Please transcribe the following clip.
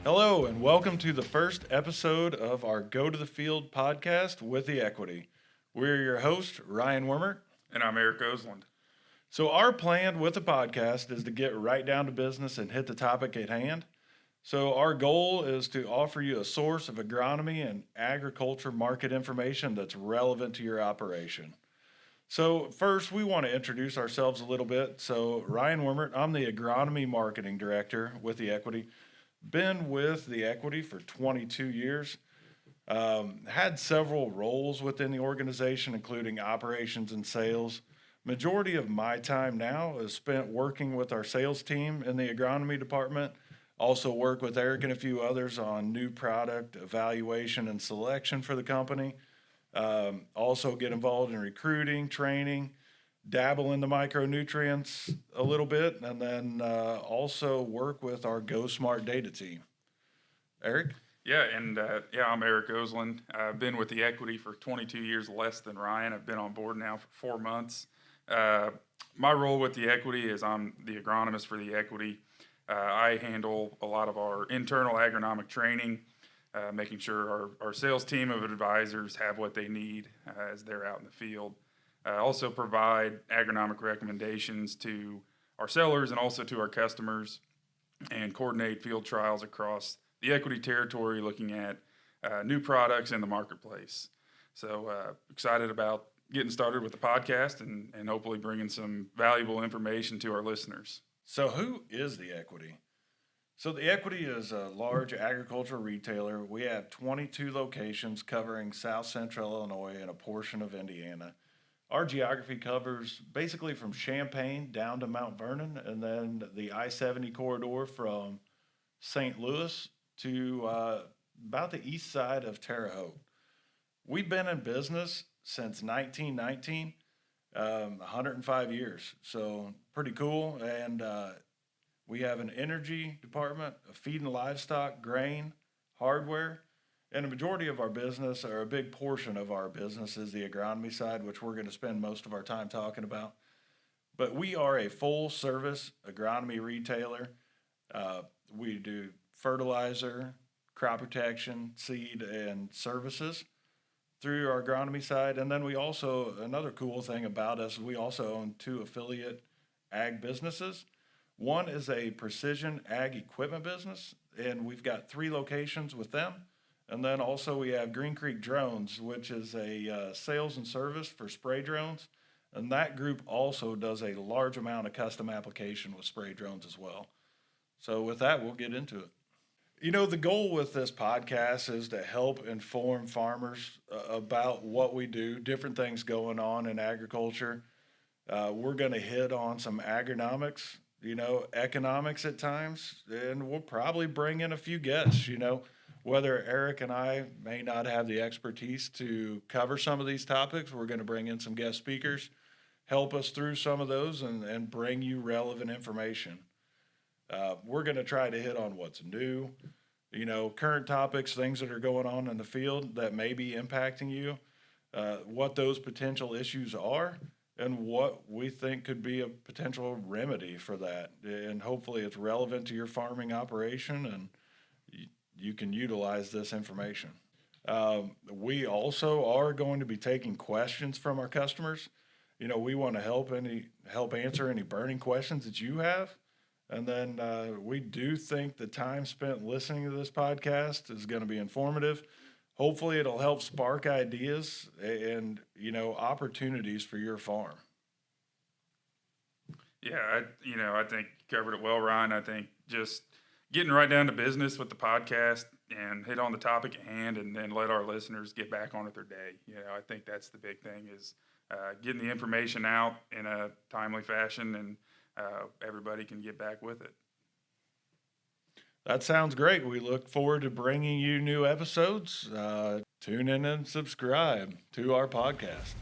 Hello, and welcome to the first episode of our Go to the Field podcast with the Equity. We're your host, Ryan Wermert. And I'm Eric Oseland. So, our plan with the podcast is to get right down to business and hit the topic at hand. So, our goal is to offer you a source of agronomy and agriculture market information that's relevant to your operation. So, first, we want to introduce ourselves a little bit. So, Ryan Wermert, I'm the Agronomy Marketing Director with the Equity. Been with the Equity for 22 years. Had several roles within the organization, including operations and sales. Majority of my time now is spent working with our sales team in the agronomy department. Also work with Eric and a few others on new product evaluation and selection for the company. Also get involved in recruiting, training, dabble in the micronutrients a little bit, and then also work with our Go Smart data team. Eric? I'm Eric Oseland. I've been with the Equity for 22 years, less than Ryan. I've been on board now for 4 months. My role with the Equity is I'm the agronomist for the Equity. I handle a lot of our internal agronomic training, making sure our sales team of advisors have what they need as they're out in the field. Also provide agronomic recommendations to our sellers and also to our customers, and coordinate field trials across the Equity territory, looking at new products in the marketplace. So excited about getting started with the podcast and hopefully bringing some valuable information to our listeners. So, who is the Equity? So, the Equity is a large agricultural retailer. We have 22 locations covering South Central Illinois and a portion of Indiana. Our geography covers basically from Champaign down to Mount Vernon, and then the I-70 corridor from St. Louis to about the east side of Terre Haute. We've been in business since 1919, 105 years, so pretty cool. And we have an energy department, a feed and livestock, grain, hardware, and a majority of our business, or a big portion of our business, is the agronomy side, which we're going to spend most of our time talking about. But we are a full service agronomy retailer. We do fertilizer, crop protection, seed, and services through our agronomy side. And then we also, another cool thing about us, we also own 2 affiliate ag businesses. One is a precision ag equipment business, and we've got 3 locations with them. And then also we have Green Creek Drones, which is a sales and service for spray drones. And that group also does a large amount of custom application with spray drones as well. So with that, we'll get into it. You know, the goal with this podcast is to help inform farmers about what we do, different things going on in agriculture. We're going to hit on some agronomics, economics at times, and we'll probably bring in a few guests, whether Eric and I may not have the expertise to cover some of these topics. We're going to bring in some guest speakers, help us through some of those, and bring you relevant information. We're going to try to hit on what's new, current topics, things that are going on in the field that may be impacting you, what those potential issues are, and what we think could be a potential remedy for that. And hopefully it's relevant to your farming operation and you can utilize this information. We also are going to be taking questions from our customers. We want to help answer any burning questions that you have. And then we do think the time spent listening to this podcast is going to be informative. Hopefully it'll help spark ideas and, opportunities for your farm. Yeah, I think you covered it well, Ryan. I think just getting right down to business with the podcast and hit on the topic at hand, and then let our listeners get back on with their day. I think that's the big thing, is getting the information out in a timely fashion, and everybody can get back with it. That sounds great. We look forward to bringing you new episodes. Tune in and subscribe to our podcast.